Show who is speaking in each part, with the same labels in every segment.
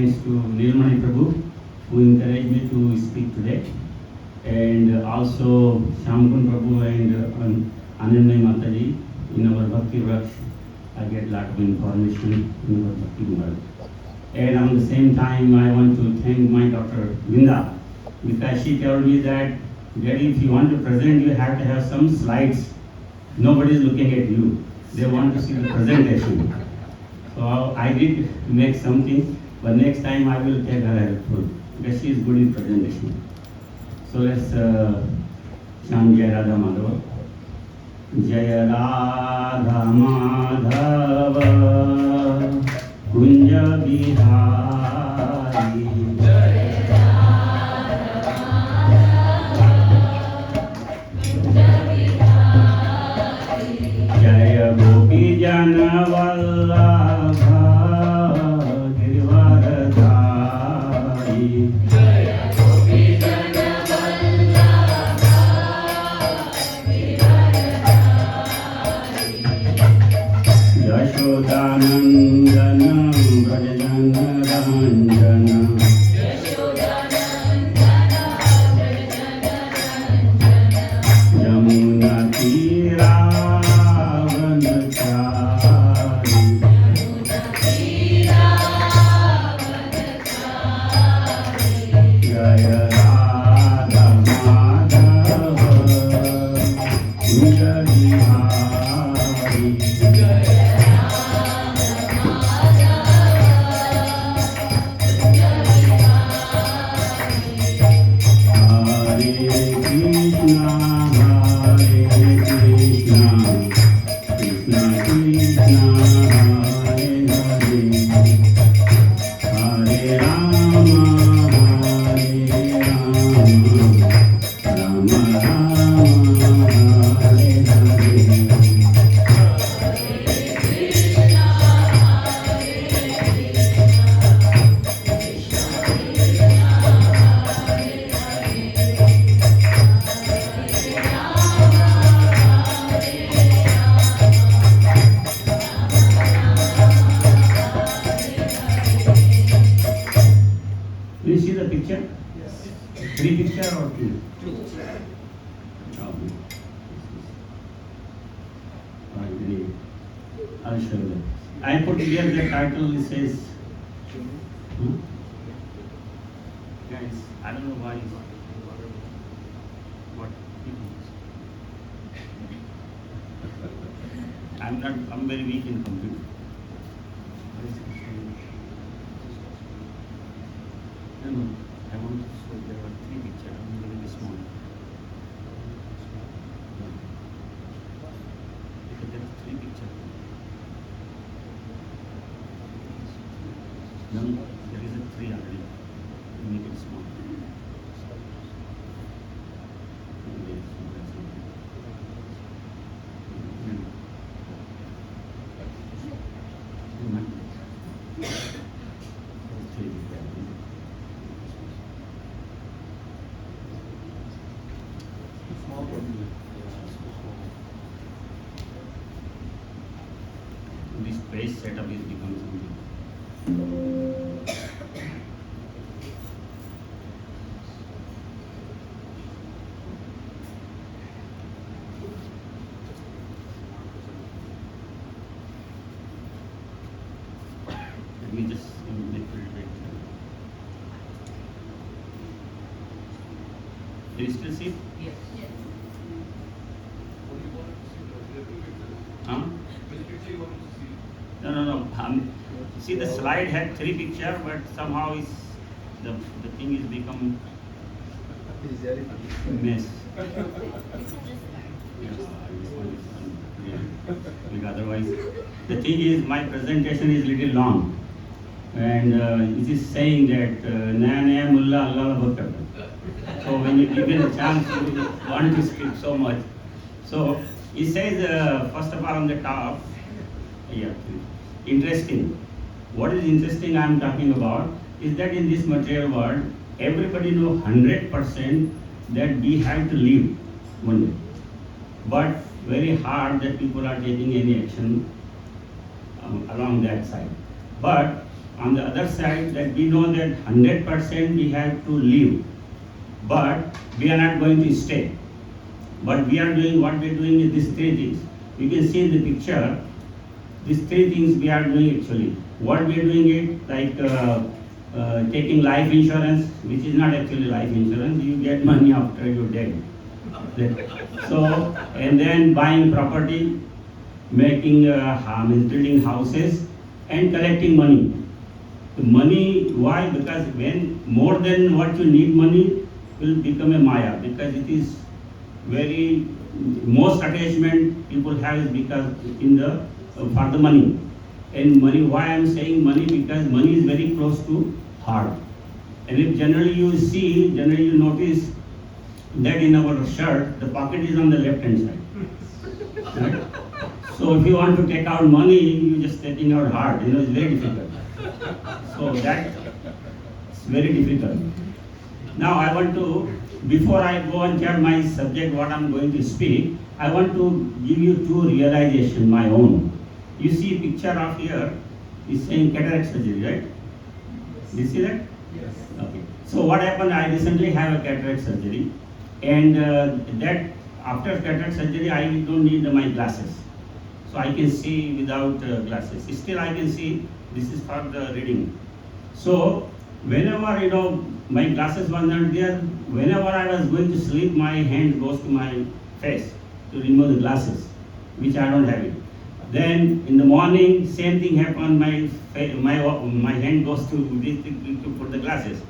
Speaker 1: Thanks to Nilmani Prabhu who encouraged me to speak today, and also Shamkun Prabhu and Anandai Mataji in our Bhakti Vraks. I get a lot of information in our Bhakti world. And at the same time, I want to thank my daughter Linda because she told me that, Daddy, if you want to present, you have to have some slides. Nobody is looking at you. They want to see the presentation. So I did make something, but next time I will take her helpful because she is good in presentation. So let's chant Jai Radha Madhava. Jai Radha Madhava Kunja Bihari. Jaya Gopi Jana Vallabha Girivardhari. Yashodanandana Vrajana Ranjana. Yamuna Tira Do you see the picture? Yes. 3 picture or 2? 2. I'll show you. I put here the title, it says, guys, I don't know why. What? I'm very weak in computer. No, I want to show there are 3 pictures. I'm very small. Because there are 3 pictures. No, there is a 3 already. Make it small. This base setup is becoming something. Let me just make it bit. Do you still see?
Speaker 2: Yes.
Speaker 1: Huh? No. See, the slide had 3 pictures, but somehow the thing is become mess. Like otherwise, the thing is, my presentation is little long, and it is saying that Naya Naya Mulla Allah Bhakta. So when you give it a chance, you want to skip so much. So it says, first of all, on the top, interesting. What is interesting I am talking about is that in this material world, everybody knows 100% that we have to live one day. But very hard that people are taking any action along that side. But on the other side, that we know that 100% we have to leave, but we are not going to stay. But we are doing what we are doing is these three things. You can see in the picture, these three things we are doing actually. What we are doing it like taking life insurance, which is not actually life insurance. You get money after you're dead. So, and then buying property, making building houses, and collecting money. The money, why? Because when more than what you need money will become a maya, because it is very, most attachment people have is because in the for the money. And money, why I am saying money, because money is very close to heart. And if generally you see, generally you notice that in our shirt, the pocket is on the left hand side. Right? So if you want to take out money, you just taking out heart, it's very difficult. So that's very difficult. Now I want to, before I go and tell my subject what I'm going to speak, I want to give you two realizations, my own. You see a picture of here, is saying cataract surgery, right? Do you see that?
Speaker 2: Yes.
Speaker 1: Okay. So what happened, I recently have a cataract surgery, and that after cataract surgery, I don't need my glasses. So I can see without glasses. Still I can see, this is for the reading. So whenever, my glasses were not there, whenever I was going to sleep, my hand goes to my face to remove the glasses, which I don't have it. Then in the morning, same thing happened, my hand goes to this thing to put the glasses.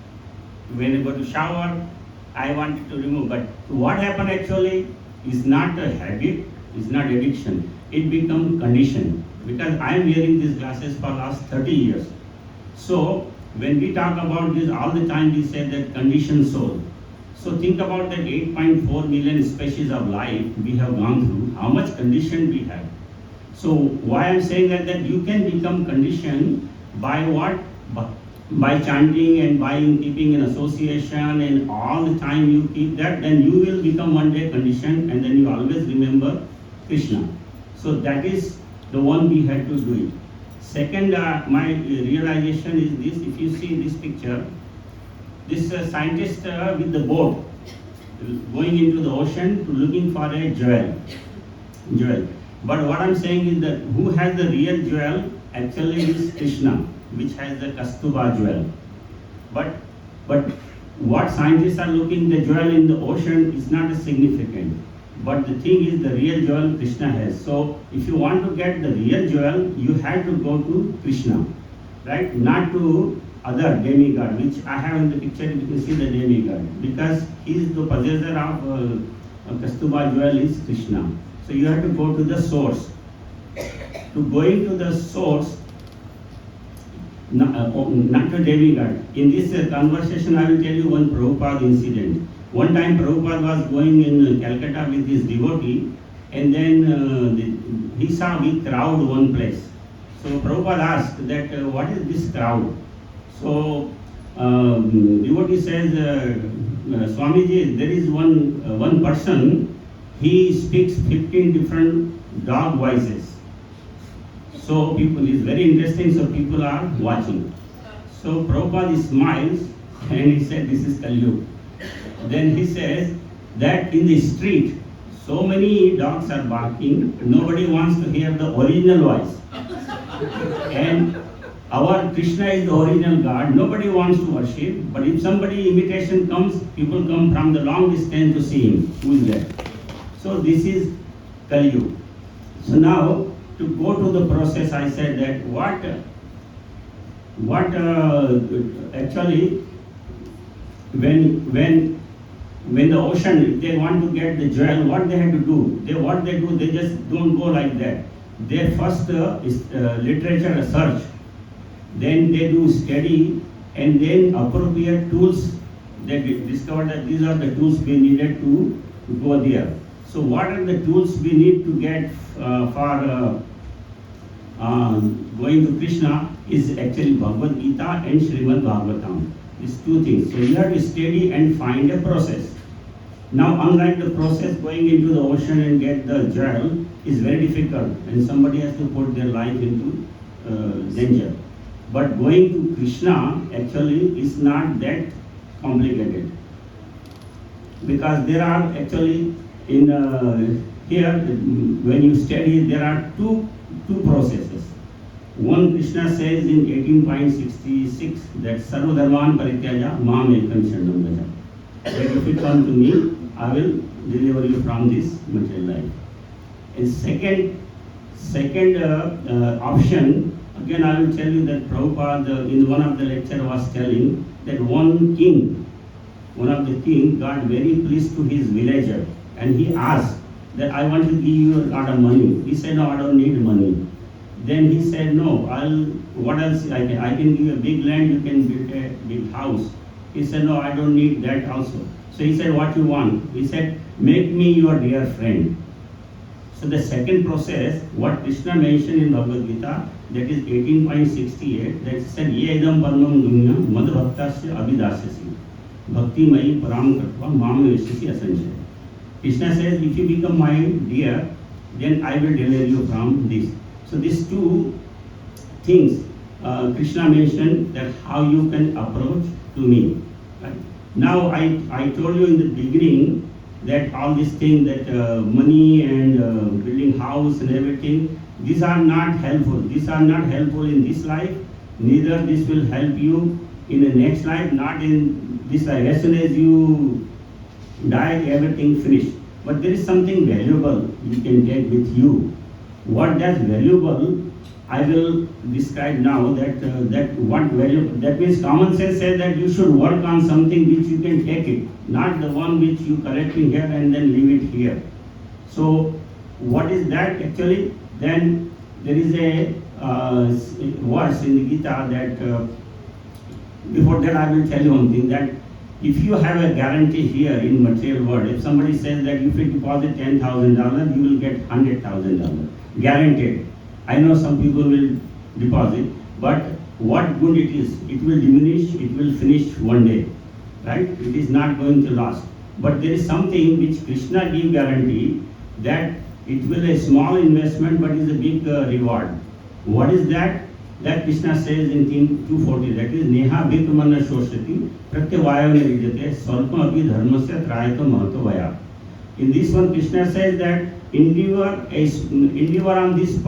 Speaker 1: When I go to shower, I wanted to remove, but what happened actually is not a habit, it's not addiction, it become condition, because I am wearing these glasses for last 30 years. So when we talk about this, all the time we say that conditioned soul. So think about that 8.4 million species of life we have gone through, how much condition we have. So why I'm saying that you can become conditioned by what? By chanting and by keeping an association, and all the time you keep that, then you will become one day conditioned, and then you always remember Krishna. So that is the one we had to do it. Second, my realization is this: if you see this picture, this scientist with the boat going into the ocean to looking for a jewel. But what I'm saying is that who has the real jewel actually is Krishna, which has the Kastuba jewel. But what scientists are looking, the jewel in the ocean is not significant. But the thing is, the real jewel Krishna has. So if you want to get the real jewel, you have to go to Krishna, right? Not to other demigod, which I have in the picture. You can see the demigod, because he is the possessor of Kastuba jewel is Krishna. So you have to go to the source. To going to the source, not to demigod. In this conversation, I will tell you one Prabhupada incident. One time Prabhupada was going in Calcutta with his devotee, and then he saw a big crowd one place. So Prabhupada asked that, what is this crowd? So devotee says, Swamiji, there is one person, he speaks 15 different dog voices. So people, is very interesting, so people are watching. So Prabhupada smiles and he said, this is Kali Yuga. Then he says that in the street, so many dogs are barking, nobody wants to hear the original voice. And our Krishna is the original God, nobody wants to worship, but if somebody imitation comes, people come from the long distance to see him, who is there. So this is Kali Yuga. So now, to go to the process, I said that actually, when the ocean, if they want to get the jewel, what they have to do? They just don't go like that. They first literature research, then they do study, and then appropriate tools. They discover that these are the tools we needed to go there. So what are the tools we need to get for going to Krishna is actually Bhagavad Gita and Srimad Bhagavatam. These two things. So you have to study and find a process. Now, unlike the process going into the ocean and get the jewel is very difficult, and somebody has to put their life into danger. But going to Krishna actually is not that complicated, because there are actually in here when you study there are two processes. One, Krishna says in 18.66 that Sarva Dharman Parityaja Mam Ekam Sharanam Vraja. That if you come to me, I will deliver you from this material life. And second option, again I will tell you that Prabhupada in one of the lecture was telling that one of the king got very pleased to his villager, and he asked that I want to give you a lot of money. He said, no, I don't need money. Then he said, no, what else I can give you a big land, you can build a big house. He said, no, I don't need that also. So he said, what you want? He said, make me your dear friend. So the second process, what Krishna mentioned in Bhagavad Gita, that is 18.68, that said, ye idam parmam dunya mad bhaktasya abhidasyasi bhakti mayi param kartva mam vishasi asanchaya. Krishna says, if you become my dear, then I will deliver you from this. So these two things Krishna mentioned, that how you can approach to me. Right? Now I told you in the beginning that all these things, that money and building house and everything, these are not helpful. These are not helpful in this life. Neither this will help you in the next life, not in this life. As soon as you die, everything finished. But there is something valuable you can take with you. What that's valuable, I will describe now. That what valuable, that means common sense says that you should work on something which you can take it, not the one which you collect in here and then leave it here. So what is that actually? Then there is a verse in the Gita that before that I will tell you one thing, that if you have a guarantee here in material world, if somebody says that if you deposit $10,000, you will get $100,000 guaranteed. I know some people will deposit, but what good it is? It will diminish, it will finish one day, right? It is not going to last. But there is something which Krishna gives guarantee, that it will a small investment but is a big reward. What is that? That Krishna says in theme 240, that is Neha Bhikmana Shoshati Pratyavaya Vidyate Swarpam Abhi Dharmasya Trayata Mahato Vaya. In this one, Krishna says that endeavor on this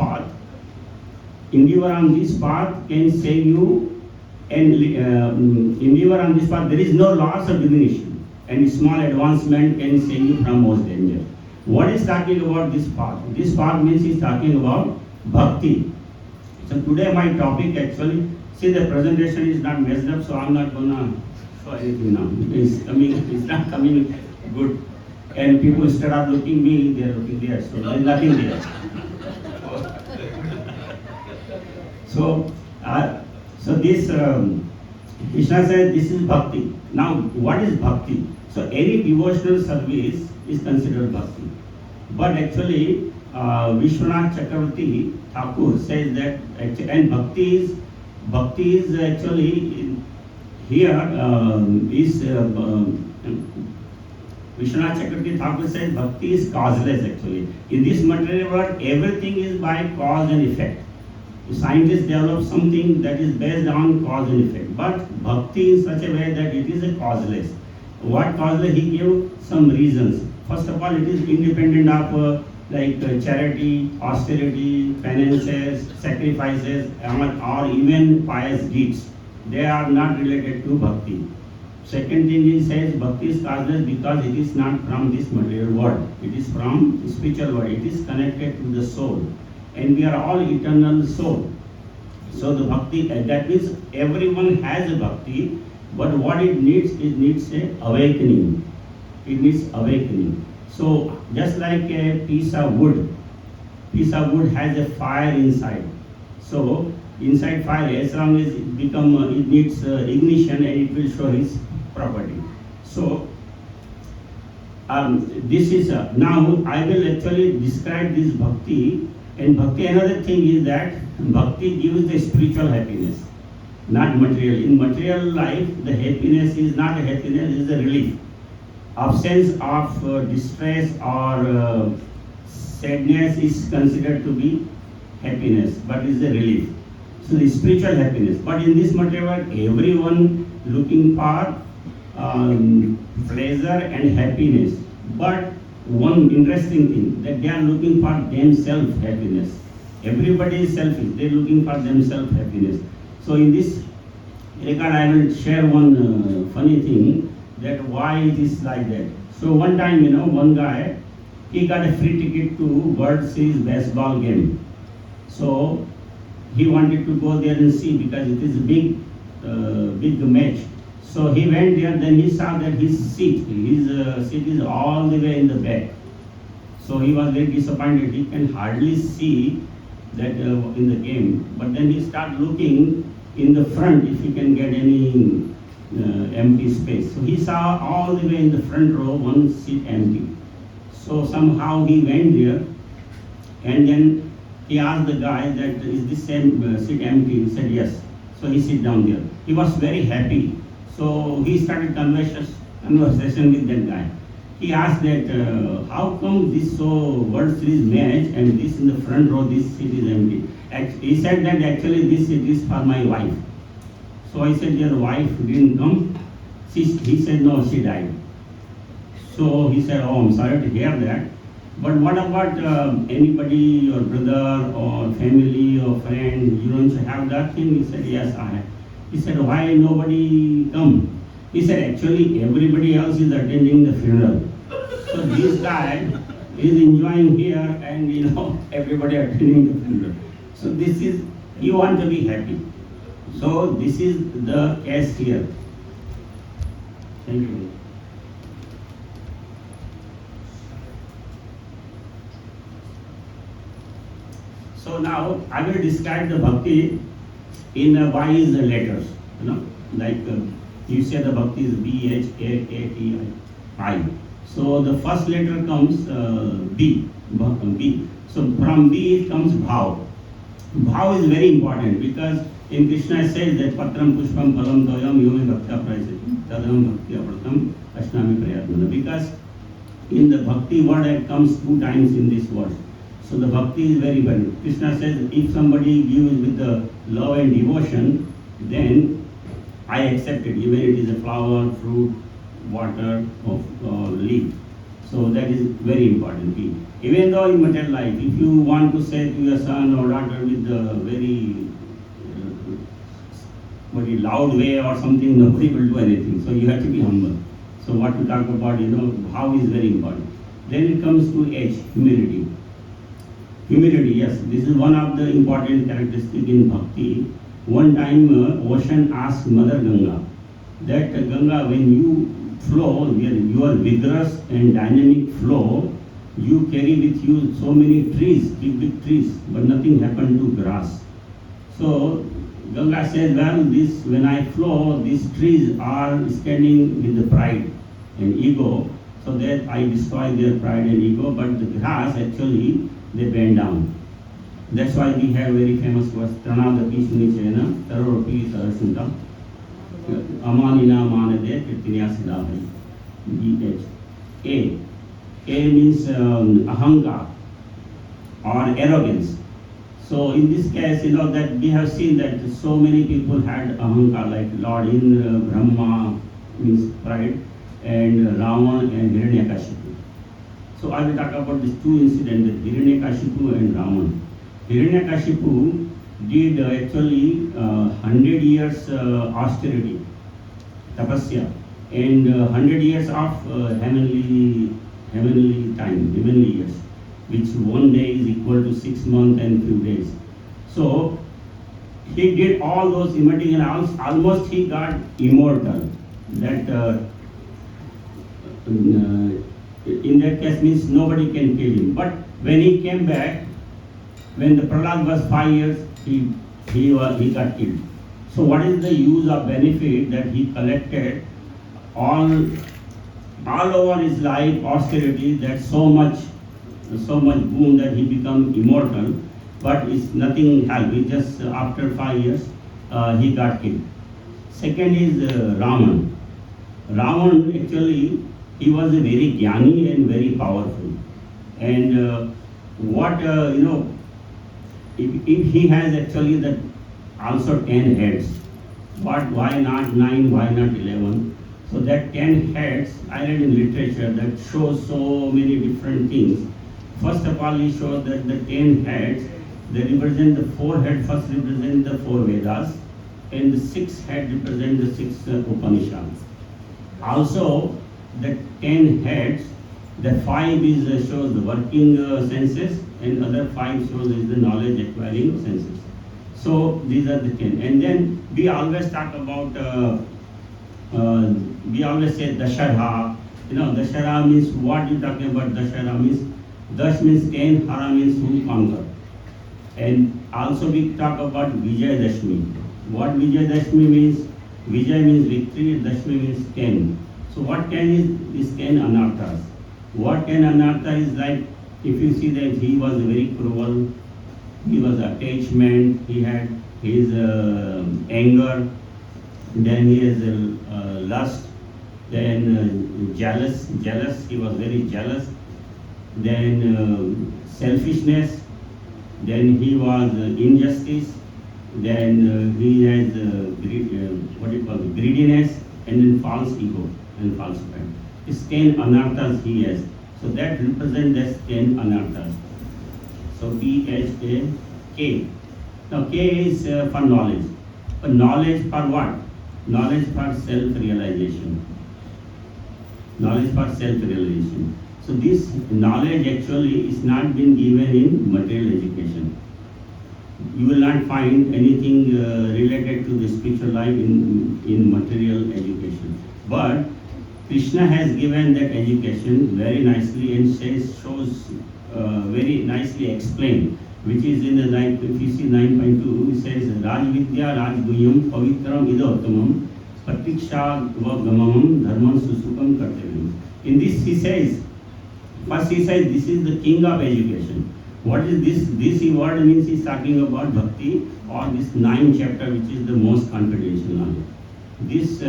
Speaker 1: path can save you, and endeavor on this path, there is no loss or diminution, and small advancement can save you from most danger. What is talking about this path? This path means he's talking about bhakti. So today my topic actually, see the presentation is not messed up, so I'm not gonna show anything now. It's not coming good. And people instead of looking me, they are looking there, so there is nothing there. So this Krishna said this is bhakti. Now what is bhakti? So any devotional service is considered bhakti. But actually Vishwanath Chakravarti Thakur says that, and bhakti is actually here is Vishwanath Chakravarti Thakur says bhakti is causeless actually. In this material world, everything is by cause and effect. Scientists develop something that is based on cause and effect. But bhakti in such a way that it is a causeless. What causeless? He gave some reasons. First of all, it is independent of charity, austerity, penances, sacrifices, or even pious deeds. They are not related to bhakti. Second thing he says, bhakti is causeless because it is not from this material world. It is from the spiritual world. It is connected to the soul. And we are all eternal soul. So the bhakti, that means everyone has a bhakti, but what it needs a awakening. It needs awakening. So just like a piece of wood has a fire inside. So inside fire, as long as it needs ignition, and it will show its property. So this is now I will actually describe this bhakti. And bhakti, another thing is that bhakti gives the spiritual happiness, not material. In material life, the happiness is not a happiness, it is a relief. Absence of distress or sadness is considered to be happiness, but is a relief. So the spiritual happiness. But in this material world, everyone looking for pleasure and happiness. But one interesting thing that they are looking for themselves happiness. Everybody is selfish. They are looking for themselves happiness. So in this regard, I will share one funny thing that why it is like that. So one time, one guy, he got a free ticket to World Series baseball game. So he wanted to go there and see because it is a big match. So he went there, then he saw that his seat is all the way in the back. So he was very disappointed. He can hardly see that in the game. But then he started looking in the front if he can get any empty space. So he saw all the way in the front row one seat empty. So somehow he went there and then he asked the guy that is this same seat empty? He said yes. So he sit down there. He was very happy. So he started conversation with that guy. He asked that how come this World Series match and this in the front row this seat is empty? He said that actually this seat is for my wife. So I said your wife didn't come. He said no, she died. So he said, oh, I'm sorry to hear that. But what about anybody, your brother or family or friend, you don't have that thing? He said, yes, I have. He said, why nobody come? He said, actually everybody else is attending the funeral. So this guy is enjoying here and everybody attending the funeral. So this is, you want to be happy. So this is the case here. Thank you. So now I will describe the bhakti in wise letters. Like you say the bhakti is B-H-A-K-T-I. So the first letter comes B. B. So from B it comes bhav. Bhav is very important because in Krishna says that patram pushpam phalam toyam yomi bhakta prayasati tadam bhakti apratam ashnami prayatmana. Because in the bhakti word it comes 2 times in this verse. So the bhakti is very important. Krishna says if somebody gives with the love and devotion, then I accept it, even it is a flower, fruit, water, or leaf. So that is very important. Even though in material life, if you want to say to your son or daughter with a very loud way or something, nobody will do anything. So you have to be humble. So what we talk about, how is very important. Then it comes to H, humility. Humility, yes, this is one of the important characteristics in bhakti. One time ocean asked Mother Ganga that Ganga, when you flow, your vigorous and dynamic flow, you carry with you so many trees, big trees, but nothing happened to grass. So Ganga says, well, when I flow, these trees are standing with the pride and ego, so that I destroy their pride and ego, but the grass actually, they bend down. That's why we have very famous verse, Tranadapi Sunichena, Taropi Sarasunta, Amanina Manade, Kirtinyasidahi. BH. A. A means ahanga or arrogance. So in this case, that we have seen that so many people had ahanga, like Lord Indra, Brahma means pride, and Ravan and Hiranyakashipu. So I will talk about these 2 incidents, Hiranyakashipu and Ravan. Hiranyakashipu did actually 100 years austerity, tapasya, and 100 years of heavenly time, heavenly years, which one day is equal to 6 months and few days. So he did all those imitating and almost he got immortal. That in that case means nobody can kill him. But when he came back, when the Prahlad was 5 years, he got killed. So what is the use of benefit that he collected all over his life, austerity, that so much boon that he become immortal, but it's nothing help. It just after 5 years he got killed. Second is Ravan. Ravan actually he was a very jnani and very powerful. And if he has actually that also 10 heads. Why not 9? Why not 11? So that 10 heads, I read in literature that shows so many different things. First of all, he shows that the 10 heads, they represent the 4 heads, first represent the 4 Vedas, and the 6 head represent the 6 Upanishads. Also, the 10 heads, the 5 is shows the working senses, and other 5 shows is the knowledge acquiring senses. So these are the 10. And then we always talk about, we always say Dashara. Dashara means what you talking about. Dashara means, Dash means 10, Hara means who conquer. And also we talk about Vijay Dashmi. What Vijay Dashmi means? Vijay means victory, Dashmi means 10. So what 10 is 10 anarthas. What 10 anartha is like, if you see that he was very cruel, he was attachment, he had his anger, then he has lust, then jealous, he was very jealous, then selfishness, then he was injustice, then he has greediness, and then false ego and false pride. It's 10 anarthas he has. So that represents as 10 anarthas. So P-H-A-K. Now K is for knowledge. But knowledge for what? Knowledge for self-realization. Knowledge for self-realization. So this knowledge actually is not been given in material education. You will not find anything related to the spiritual life in material education. But Krishna has given that education very nicely and shows very nicely explained, which is in the if you see 9.2, it says Raj Vidya Raj Guyam Pavitram Idottamam Patiksha Gamamam Dharman Susukam Kartavim. In this he says, first he says this is the king of education. What is this? This word means he's talking about bhakti or this 9th chapter, which is the most confidential knowledge. This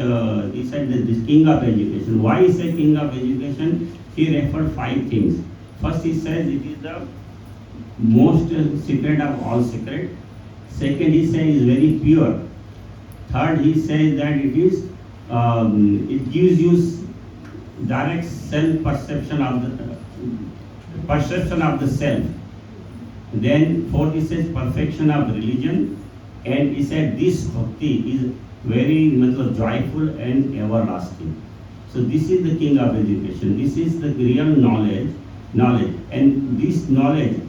Speaker 1: he said that this king of education. Why he said king of education? He referred 5 things. First he says it is the most secret of all secret. Second he says is very pure. Third he says that it is it gives you direct self perception of the self. Then fourth he says perfection of religion, and he said this bhakti is very joyful and everlasting. So this is the king of education. This is the real knowledge. And this knowledge,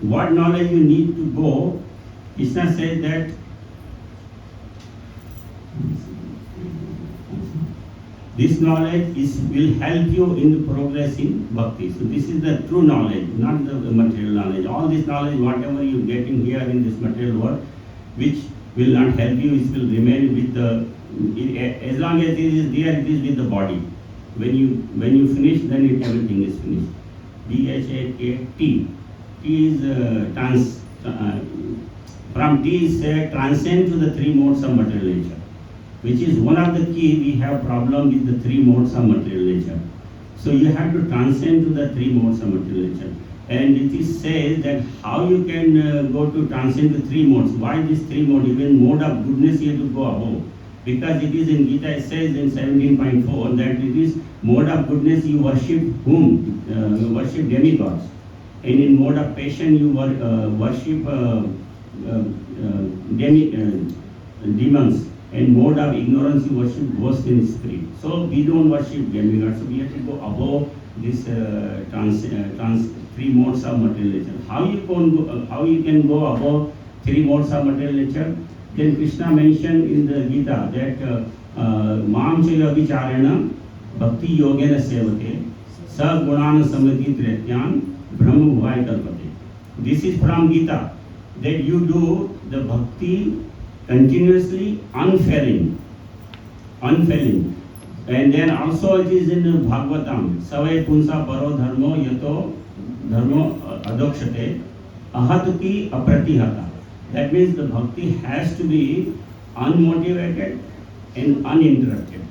Speaker 1: what knowledge you need to go, Krishna said that this knowledge will help you in progressing bhakti. So this is the true knowledge, not the material knowledge. All this knowledge, whatever you are getting here in this material world, which will not help you, it will remain with as long as it is there, it is with the body. When you finish, then everything is finished. D-H-A-K-T. T is from T is transcend to the 3 modes of material nature, which is one of the key. We have problem with the 3 modes of material nature. So you have to transcend to the 3 modes of material nature. And it is said that how you can go to transcend the 3 modes. Why these 3 modes? Even mode of goodness you have to go above. Because it is in Gita, it says in 17.4 that it is mode of goodness you worship whom? You worship demigods. And in mode of passion you worship demons. And mode of ignorance you worship ghosts in spirit. So we don't worship demigods. So we have to go above this 3 modes of material nature. How you can go above 3 modes of material nature? Then Krishna mentioned in the Gita that Mam Chaya Vicharena Bhakti Yogena Sevate Sa Gunana Samati Tretyan Brahma Bhuvai Kalpate. This is from Gita, that you do the bhakti continuously, unfailing. And then also it is in Bhagavatam, Savai Punsa Paro Dharmo Yato Dharmo Adokshate Ahatuki Apratihata. That means the bhakti has to be unmotivated and uninterrupted.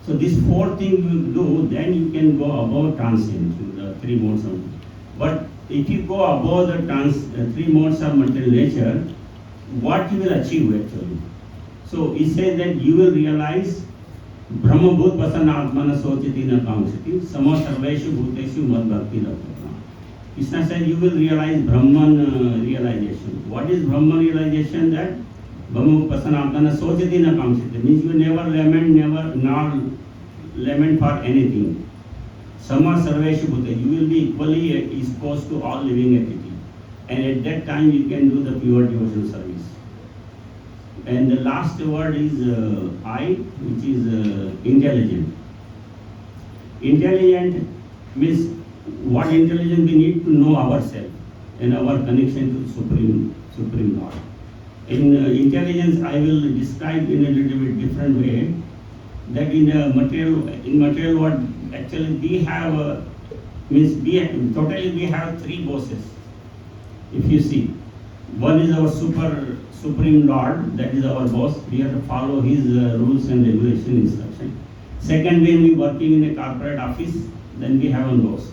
Speaker 1: So this 4 things you do, then you can go above transcend to the 3 modes of. But if you go above the 3 modes of material nature, what you will achieve actually. So he says that you will realize Brahma Bhut Pasana Atmana Sochiti Na Kamsiti Sama Sarveshu Bhuteshu Mad Bhakti Rapatna. Krishna said you will realize Brahman realization. What is Brahman realization? That Brahma Pasana Atmana Sochiti Na Kamsiti means you never lament, lament for anything. Sama Sarveshu Bhuteshu, you will be equally exposed to all living entity. And at that time you can do the pure devotional service. And the last word is I, which is intelligent. Intelligent means what intelligence we need to know ourselves and our connection to Supreme Lord. In intelligence, I will describe in a little bit different way that in material world, actually we have we have three bosses. If you see, one is our Supreme Lord, that is our boss. We have to follow his rules and regulation instruction. Second, when we working in a corporate office, then we have a boss.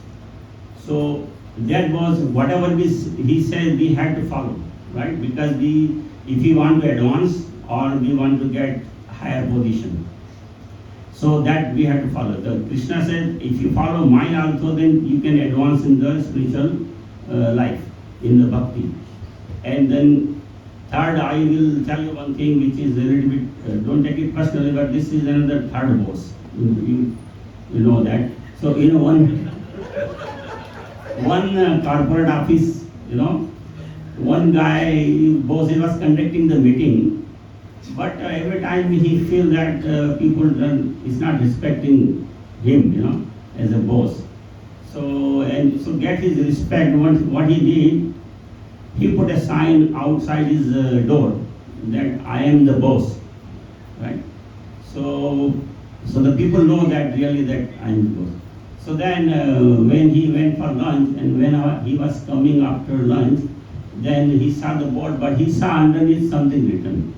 Speaker 1: So that was whatever he says we had to follow, right? Because if we want to advance or we want to get higher position, so that we have to follow. The Krishna said, if you follow mine also, then you can advance in the spiritual life, in the bhakti. And then third, I will tell you one thing which is a little bit, don't take it personally, but this is another third boss. You know that. So one corporate office, one guy, boss, he was conducting the meeting, but every time he feel that people is not respecting him, as a boss. So get his respect. What he did, he put a sign outside his door that I am the boss, right? So the people know that really that I am the boss. So then when he went for lunch and when he was coming after lunch, then he saw the board, but he saw underneath something written.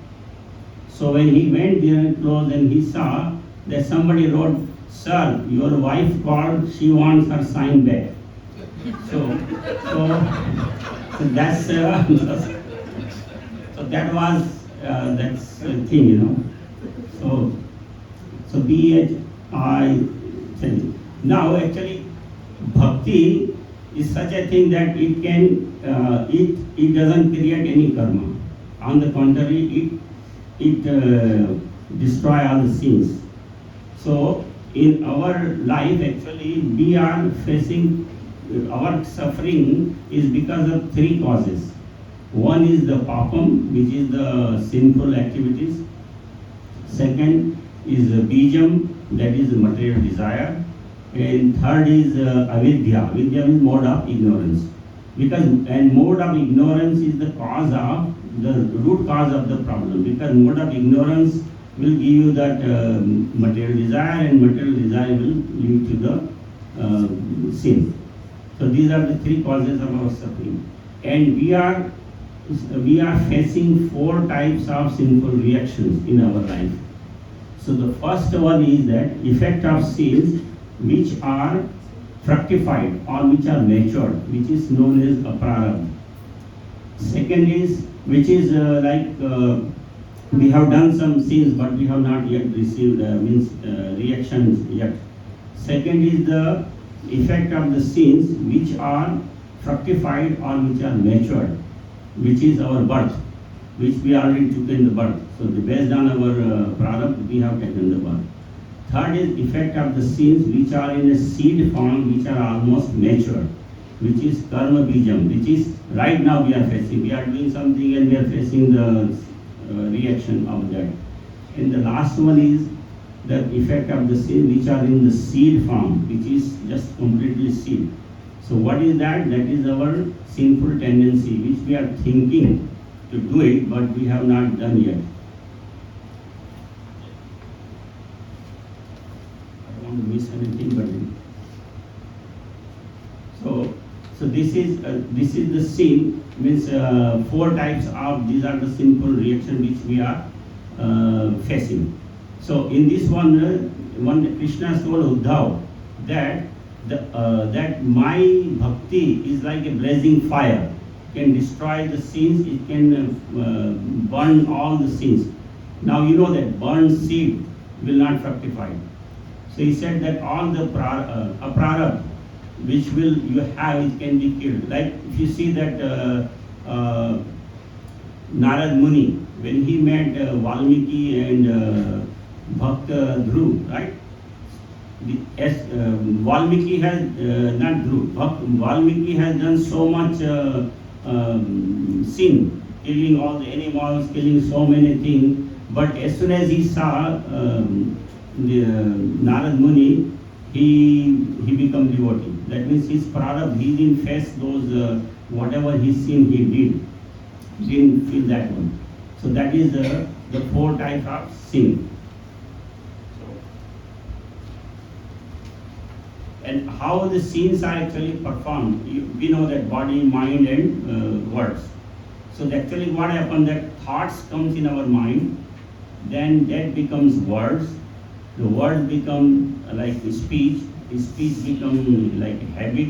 Speaker 1: So when he went there close and he saw that somebody wrote, "Sir, your wife called, she wants her sign back." So that's so that was that's thing, So I said. Now actually, bhakti is such a thing that it can it doesn't create any karma. On the contrary, it destroy all the sins. So in our life, actually, we are facing our suffering is because of three causes. One is the papam, which is the sinful activities. Second is the bijam, that is the material desire. And third is avidya. Avidya means mode of ignorance. And mode of ignorance is the root cause of the problem. Because mode of ignorance will give you that material desire, and material desire will lead to the sin. So these are the three causes of our suffering. And we are facing four types of sinful reactions in our life. So the first one is that effect of sins which are fructified or which are matured, which is known as aprarabdha. Second is, which is we have done some sins but we have not yet received reactions yet. Second is the effect of the sins which are fructified or which are matured, which is our birth, which we already took in the birth. So based on our prarabdha, we have taken the birth. Third is effect of the sins which are in a seed form, which are almost mature, which is karma bijam, which is right now we are facing. We are doing something and we are facing the reaction of that. And the last one is the effect of the sins which are in the seed form, which is just completely seed. So what is that? That is our sinful tendency, which we are thinking to do it, but we have not done yet. To miss anything, but so this is the sin, means four types of these are the sinful reactions which we are facing. So in this one Krishna told Uddhav that that my bhakti is like a blazing fire, can destroy the sins, it can burn all the sins. Now you know that burned seed will not fructify. So he said that all the aprarabh which will you have, it can be killed. Like if you see that Narad Muni, when he met Valmiki and Bhakta Dhruv, right? Valmiki has, not Dhruv, Valmiki has done so much sin, killing all the animals, killing so many things. But as soon as he saw Narad Muni, he became devotee. That means his prarabdha, he didn't face those, whatever his sin he did, he didn't feel that one. So that is the four types of sin. And how the sins are actually performed, we know that body, mind and words. So actually what happens, that thoughts comes in our mind, then that becomes words, the word become like speech become like habit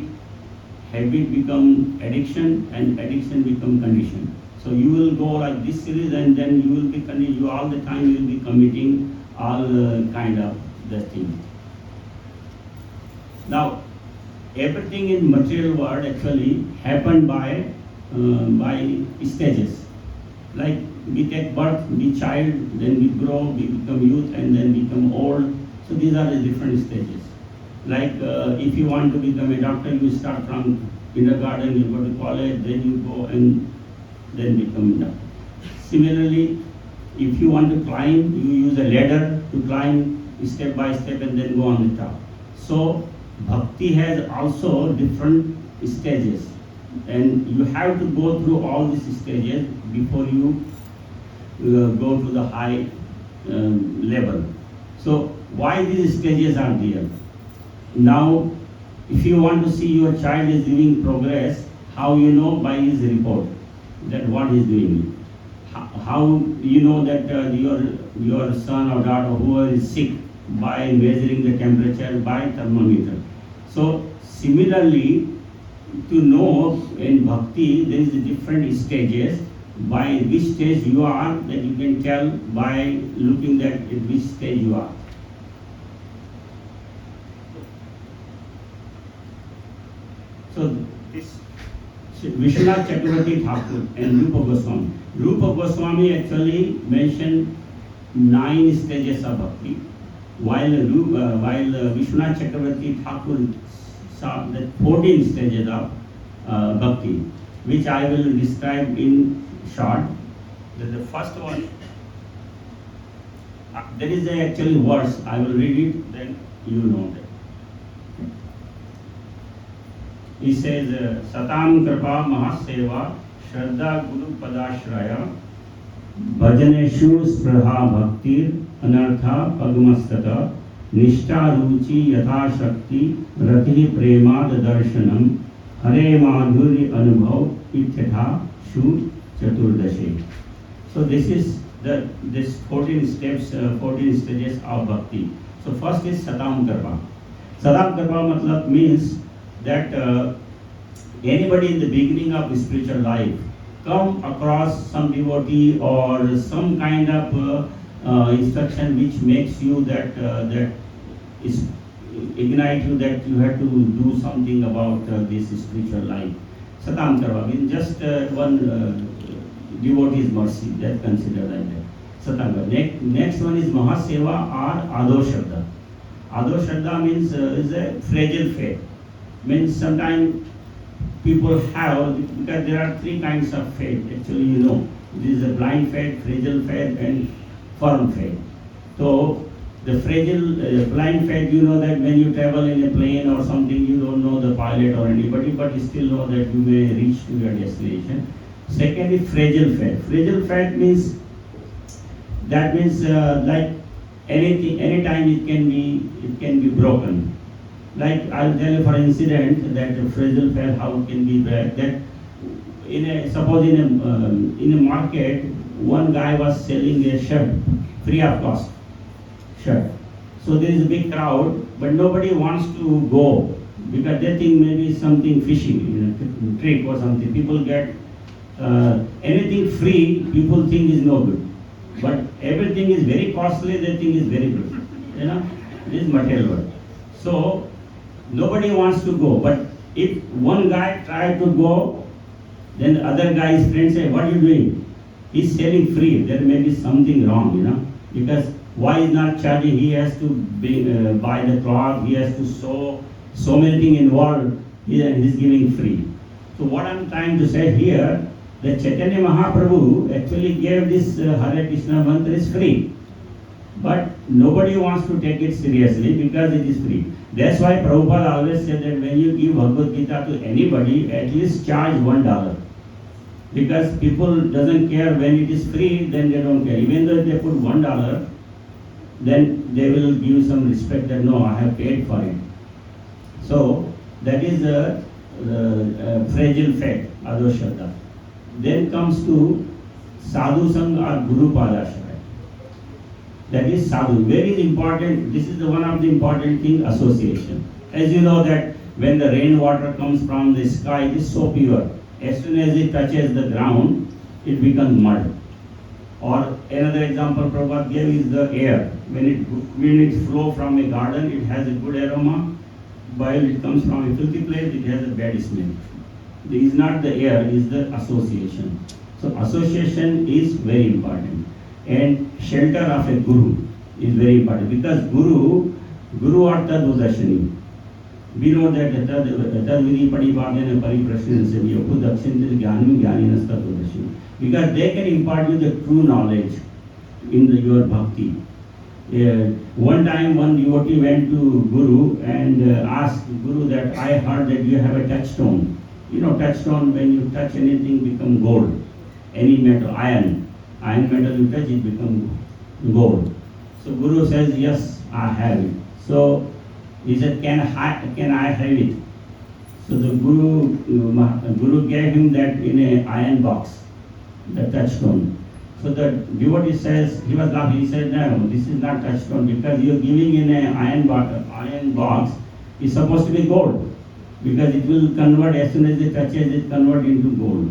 Speaker 1: become addiction, and addiction become condition. So you will go like this series, and then you will be you all the time you will be committing all kind of the thing. Now everything in material world actually happened by stages. Like we take birth, we child, then we grow, we become youth, and then become old. So these are the different stages. Like if you want to become a doctor, you start from kindergarten, you go to college, then you go and then become a doctor. Similarly, if you want to climb, you use a ladder to climb step by step and then go on the top. So bhakti has also different stages, and you have to go through all these stages before you go to the high level. So why these stages are there? Now, if you want to see your child is doing progress, how you know? By his report, that what he is doing. How you know that your son or daughter, whoever is sick? By measuring the temperature by thermometer. So similarly, to know in bhakti there is different stages. By which stage you are, that you can tell by looking at which stage you are. So this Vishwanath Chakravarti Thakur and Rupa Goswami. Rupa Goswami actually mentioned 9 stages of bhakti, while Vishwanath Chakravarti Thakur saw the 14 stages of bhakti, which I will describe in short. The first one, there is actually verse, I will read it, then you know that. He says, Satam Kripa Mahaseva Shraddha Guru Padashraya Bhajaneshu Spraha Bhaktir Anartha Pagmastata Nishta Ruchi Yatha Shakti Rati Premad Darshanam Hare Madhuri Anubhav Ithatha Shu Chaturdashe. So this is this 14 steps, 14 stages of bhakti. So first is Satam Kripa. Satam Kripa matlab means that anybody in the beginning of spiritual life come across some devotee or some kind of instruction which makes you that is ignite you that you have to do something about this spiritual life. Satam Kripa means just one devotee's mercy, that considered like that. Satam Kripa. Next one is Mahaseva or Ado Shraddha. Ado Shraddha means is a fragile faith. Means sometimes people have, because there are 3 kinds of faith actually, you know. This is a blind faith, fragile faith and firm faith. So the fragile, blind faith, you know that when you travel in a plane or something, you don't know the pilot or anybody, but you still know that you may reach to your destination. Second is fragile faith. Fragile faith means, that means like anything, anytime it can be broken. Like I'll tell you for incident that fragile faith, how it can be broken. That suppose in a market, one guy was selling a shirt free of cost shirt. So there is a big crowd, but nobody wants to go because they think maybe something fishy, trick or something. People get anything free, people think is no good. But everything is very costly, they think is very good. You know, this is material world. So nobody wants to go. But if one guy tried to go, then the other guy's friend say, what are you doing? He's selling free. There may be something wrong, you know. Because why is not charging? He has to buy the cloth, he has to sew, so many things involved. He's giving free. So what I'm trying to say here, that Chaitanya Mahaprabhu actually gave this Hare Krishna mantra is free. But nobody wants to take it seriously because it is free. That's why Prabhupada always said that when you give Bhagavad Gita to anybody, at least charge $1. Because people doesn't care when it is free, then they don't care. Even though if they put $1, then they will give some respect that no, I have paid for it. So that is a fragile fact, Adoshrata. Then comes to Sadhu Sangha or Guru Padashraya. That is sadhu. Very important. This is the one of the important thing, association. As you know that when the rainwater comes from the sky, it is so pure. As soon as it touches the ground, it becomes mud. Or another example Prabhupada gave is the air. When it flows from a garden, it has a good aroma. While it comes from a filthy place, it has a bad smell. It is not the air, it is the association. So association is very important. And shelter of a guru is very important, because guru artha dudashani. We know that tad vidhi padipadena pariprashna seviya dakshintil jnanam jnaninasta dudashani. Because they can impart you the true knowledge in your bhakti. One time one devotee went to Guru and asked Guru that I heard that you have a touchstone. You know, touchstone, when you touch anything become gold. Any metal, iron metal you touch, it becomes gold. So Guru says, yes, I have it. So he said, can I have it? So the Guru gave him that in an iron box, the touchstone. So the devotee says, he was laughing, he said, no, this is not touchstone, because you are giving in an iron box, it's supposed to be gold. Because it will convert, as soon as it touches, it convert into gold.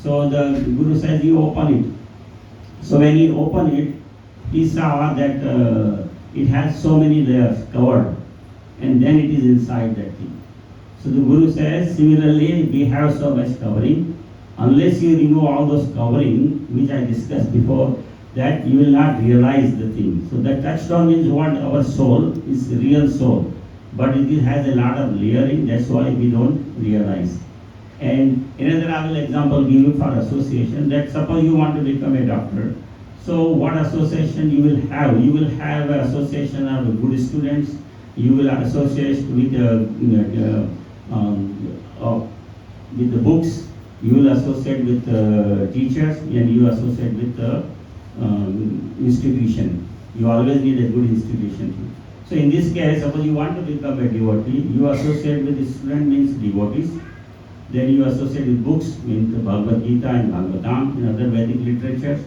Speaker 1: So the Guru says, you open it. So when he opened it, he saw that it has so many layers covered, and then it is inside that thing. So the Guru says, similarly, we have so much covering. Unless you remove all those covering, which I discussed before, that you will not realize the thing. So the touchstone means what? Our soul is real soul. But it has a lot of layering, that's why we don't realize. And another I will example give you for association, that suppose you want to become a doctor. So what association you will have? You will have an association of good students, you will associate with the books, you will associate with teachers, and you associate with the institution. You always need a good institution. So in this case, suppose you want to become a devotee, you associate with the student means devotees. Then you associate with books, means the Bhagavad Gita and Bhagavatam and other Vedic literatures.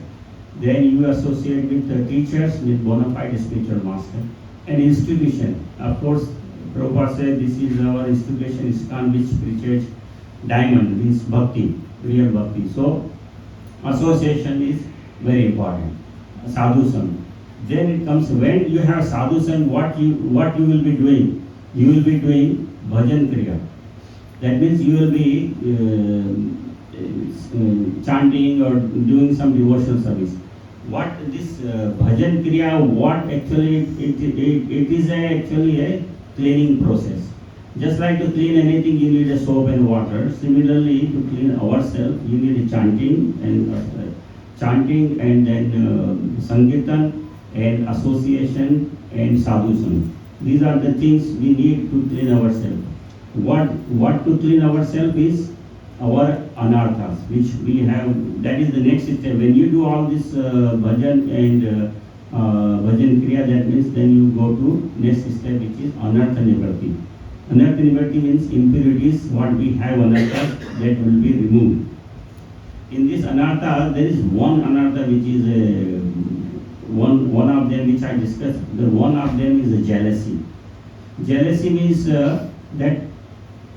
Speaker 1: Then you associate with the teachers, with bona fide spiritual master. And institution, of course, Prabhupada said this is our institution, ISKCON, which preaches diamond, means bhakti, real bhakti. So association is very important. Sadhu Sangha. Then it comes, when you have sadhu sangha, what you will be doing? You will be doing bhajan kriya. That means you will be chanting or doing some devotional service. What this bhajan kriya? What actually it is actually a cleaning process. Just like to clean anything, you need a soap and water. Similarly, to clean ourselves, you need a chanting and then sankirtan and association and sadhu sangha. These are the things we need to clean ourselves. What to clean ourselves is our anarthas, which we have. That is the next step. When you do all this bhajan and bhajan kriya, that means then you go to next step, which is anartha nivritti. Anartha nivritti means impurities. What we have anarthas, that will be removed. In this anartha, there is one anartha which is one of them which I discussed. The one of them is a jealousy. Jealousy means that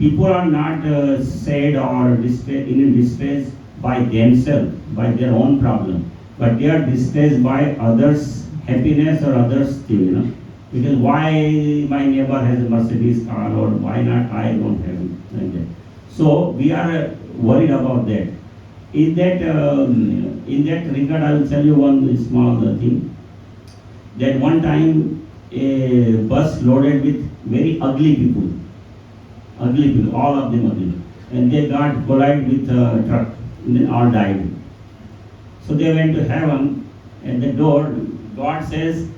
Speaker 1: people are not sad or in distress by themselves, by their own problem, but they are distressed by others' happiness or others' thing. Because why my neighbor has a Mercedes car or why not I don't have it, like that. So we are worried about that. In that regard, I will tell you one small thing. That one time a bus loaded with very ugly people, all of them ugly, and they got collided with a truck, and then all died. So they went to heaven. At the door, God says,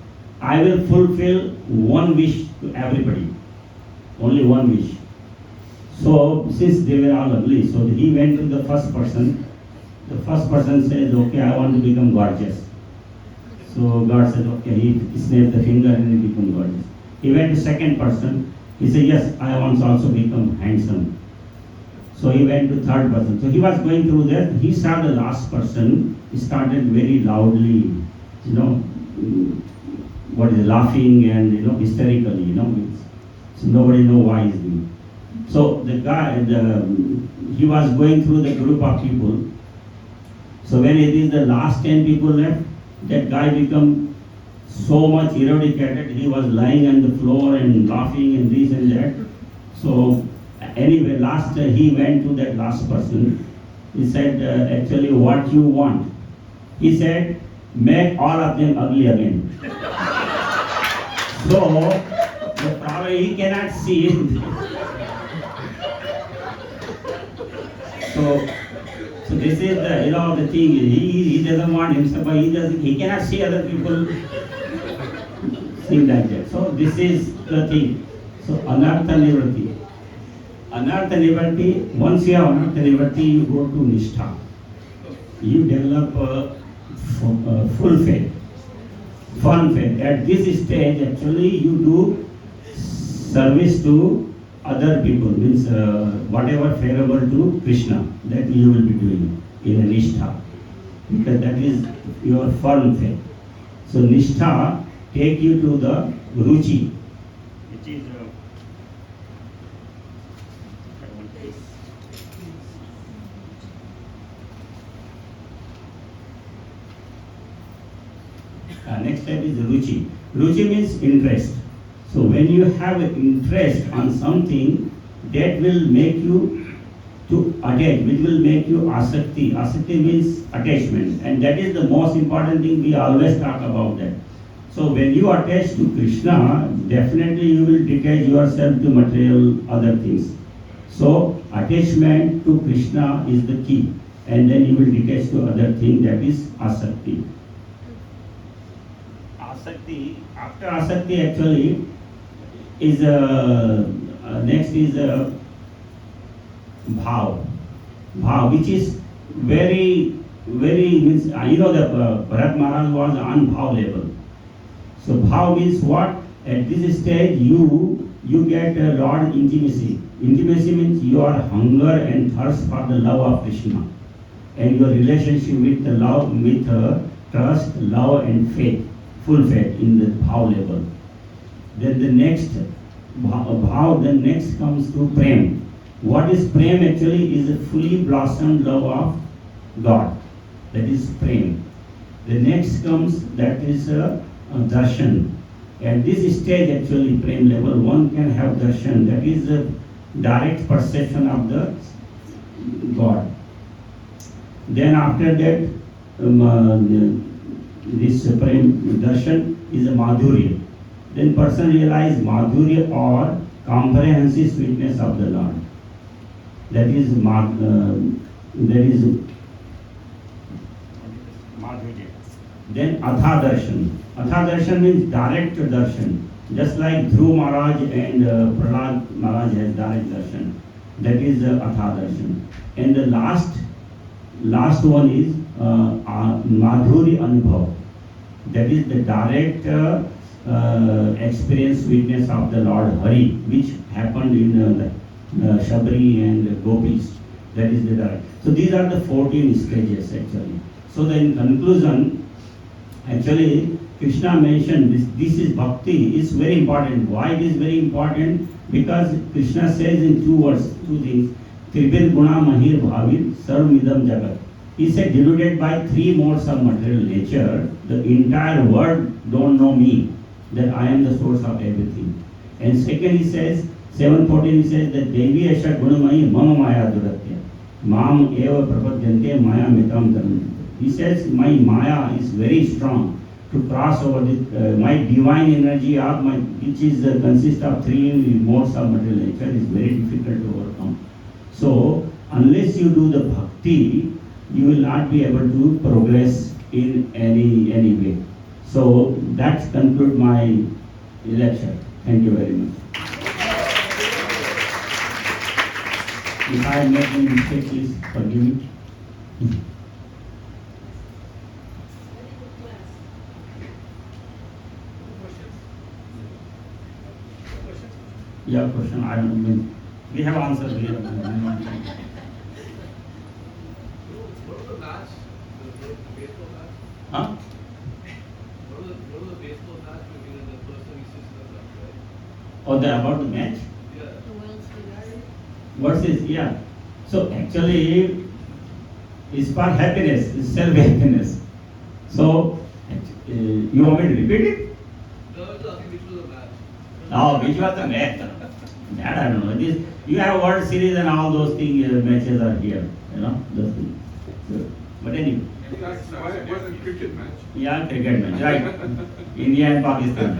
Speaker 1: I will fulfill one wish to everybody. Only one wish. So since they were all ugly, so he went to the first person. The first person says, okay, I want to become gorgeous. So God said, okay, he snapped the finger and he became gorgeous. He went to second person. He said, yes, I want to also become handsome. So he went to third person. So he was going through that. He saw the last person. He started very loudly, laughing and hysterically, so nobody know why he's doing. So the guy, he was going through the group of people. So when it is the last 10 people left, that guy become so much eradicated. He was lying on the floor and laughing and this and that. So anyway, he went to that last person. He said, actually, what you want? He said, make all of them ugly again. So the problem, he cannot see it. So this is the thing. He doesn't want himself, but he cannot see other people think like that. So this is the thing. So anartha nivritti. Anartha nivritti, once you have anartha nivritti, you go to nishtha. You develop full faith, firm faith. At this stage, actually, you do service to other people, means whatever favorable to Krishna, that you will be doing in a nishtha, because that is your firm faith. So nishtha take you to the ruchi, which is next step is ruchi. Ruchi means interest. So when you have an interest on something, that will make you to attach, which will make you asakti. Asakti means attachment, and that is the most important thing. We always talk about that. So when you attach to Krishna, definitely you will detach yourself to material other things. So attachment to Krishna is the key, and then you will detach to other thing, that is asakti. Asakti, after asakti actually is next is bhav. Bhav, which is very means the Bharat Maharaj was on bhav level. So bhav means what? At this stage you get a Lord intimacy. Intimacy means your hunger and thirst for the love of Krishna, and your relationship with the love, with trust, love and faith, full faith in the bhav level. Then the next bhav, then next comes to prem. What is prem actually? Is a fully blossomed love of God. That is prem. The next comes, that is darshan. At this stage actually, prem level, one can have darshan. That is a direct perception of the God. Then after that, this prem darshan is a madhurya. Then person realize madhurya or comprehensive sweetness of the Lord. That is madhurya. Then atha darshan. Atha darshan means direct darshan. Just like Dhruv Maharaj and Prahlad Maharaj has direct darshan. That is atha darshan. And the last one is madhurya anubhav. That is the direct experience, sweetness of the Lord Hari, which happened in Shabri and Gopis. That is the direct. So these are the 14 stages actually. So then in conclusion, actually Krishna mentioned this is bhakti, is very important. Why it is very important? Because Krishna says in two words, two things. Tribir guna mahir bhavir sarvamidam jagat. He said, deluded by three modes of material nature, the entire world don't know me, that I am the source of everything. And second, he says, 7:14, he says that Devi Asha Gunamai Mama Maya Duratya. Mam eva prapadyante maya mitam dhanam. He says, my Maya is very strong to cross over my divine energy, of my, which is consists of three modes of material nature, is very difficult to overcome. So, unless you do the bhakti, you will not be able to progress in any way. So, that concludes my lecture. Thank you very much. If I make any mistake, please forgive me. Yeah, question. I don't know. We have answered here.
Speaker 2: What was the match? The baseball match?
Speaker 1: Huh?
Speaker 2: What was the baseball match between the first 76 and the last, right?
Speaker 1: Oh, about the match?
Speaker 2: Yeah.
Speaker 1: What's this? Yeah. So actually, it's for happiness, it's self-happiness. So, you want me to repeat it?
Speaker 2: No, I was asking which was the match.
Speaker 1: Oh, which was the match? That I don't know. This, you have World Series and all those things, matches are here. You know, those things. So, but anyway.
Speaker 3: Why it wasn't cricket match?
Speaker 1: Yeah, cricket match, right. India and Pakistan.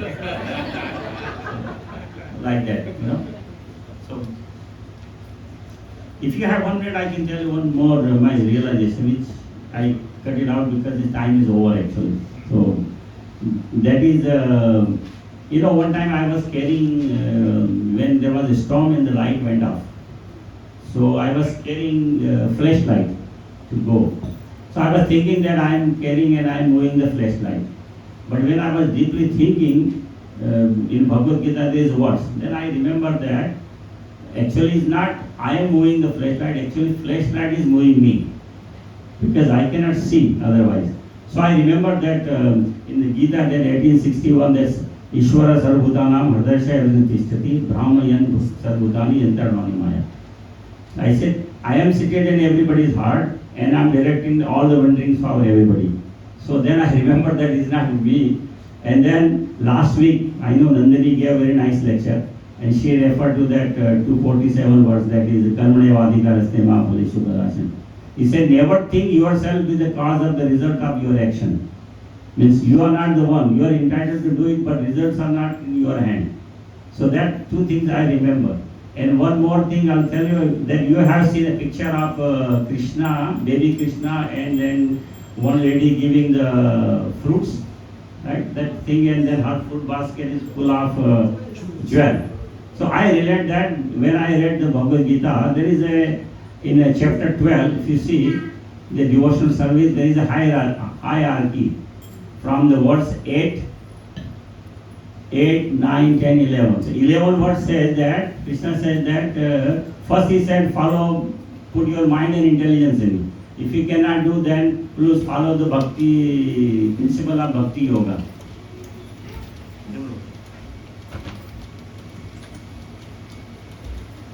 Speaker 1: Like that, you know. So, if you have 1 minute, I can tell you one more my realization, which I cut it out because the time is over actually. So, that is, you know, one time I was carrying, when there was a storm and the light went off. So, I was carrying flashlight to go. So, I was thinking that I am carrying and I am moving the flashlight. But when I was deeply thinking, in Bhagavad Gita there is words, then I remember that actually it's not I am moving the flashlight, actually flashlight is moving me. Because I cannot see otherwise. So I remember that in the Gita that 1861 that's Ishvara Sarvbhutanam Hridayasya Tishtati Brahmayan Sarvbhutani Yantarvani Maya. I said, I am seated in everybody's heart and I am directing all the wanderings for everybody. So then I remember that is not me. And then last week, I know Nandini gave a very nice lecture and she referred to that 247 words, that is Karmanevadhikaraste Mahapulishu Padasana. He said, never think yourself is the cause of the result of your action. Means you are not the one, you are entitled to do it, but results are not in your hand. So that two things I remember. And one more thing I'll tell you, that you have seen a picture of Krishna, baby Krishna, and then one lady giving the fruits, right? That thing, and then her fruit basket is full of jewel. So I relate that when I read the Bhagavad Gita, there is in chapter 12, if you see the devotional service, there is a hierarchy from the verse 8, 9, 10, 11. So 11 verse says that, Krishna says that, first he said, put your mind and intelligence in it. If you cannot do, then please follow the bhakti, principle of bhakti yoga.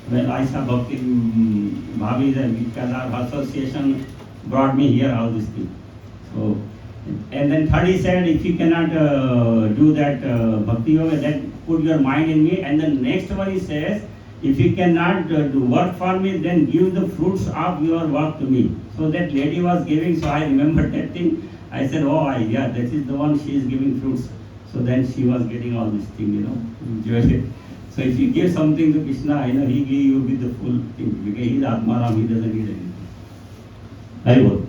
Speaker 1: When I saw Bhakti Bhabis and because our association brought me here, all these things. So, and then third he said, if you cannot do that Bhakti Yoga, then put your mind in me. And the next one he says, if you cannot do work for me, then give the fruits of your work to me. So that lady was giving, so I remembered that thing. I said, oh, yeah, this is the one, she is giving fruits. So then she was getting all this thing, you know, enjoy it. So if you give something to Krishna, you know, he give you with the full thing. Because he is Atmaram, he doesn't need anything. Hari Bol.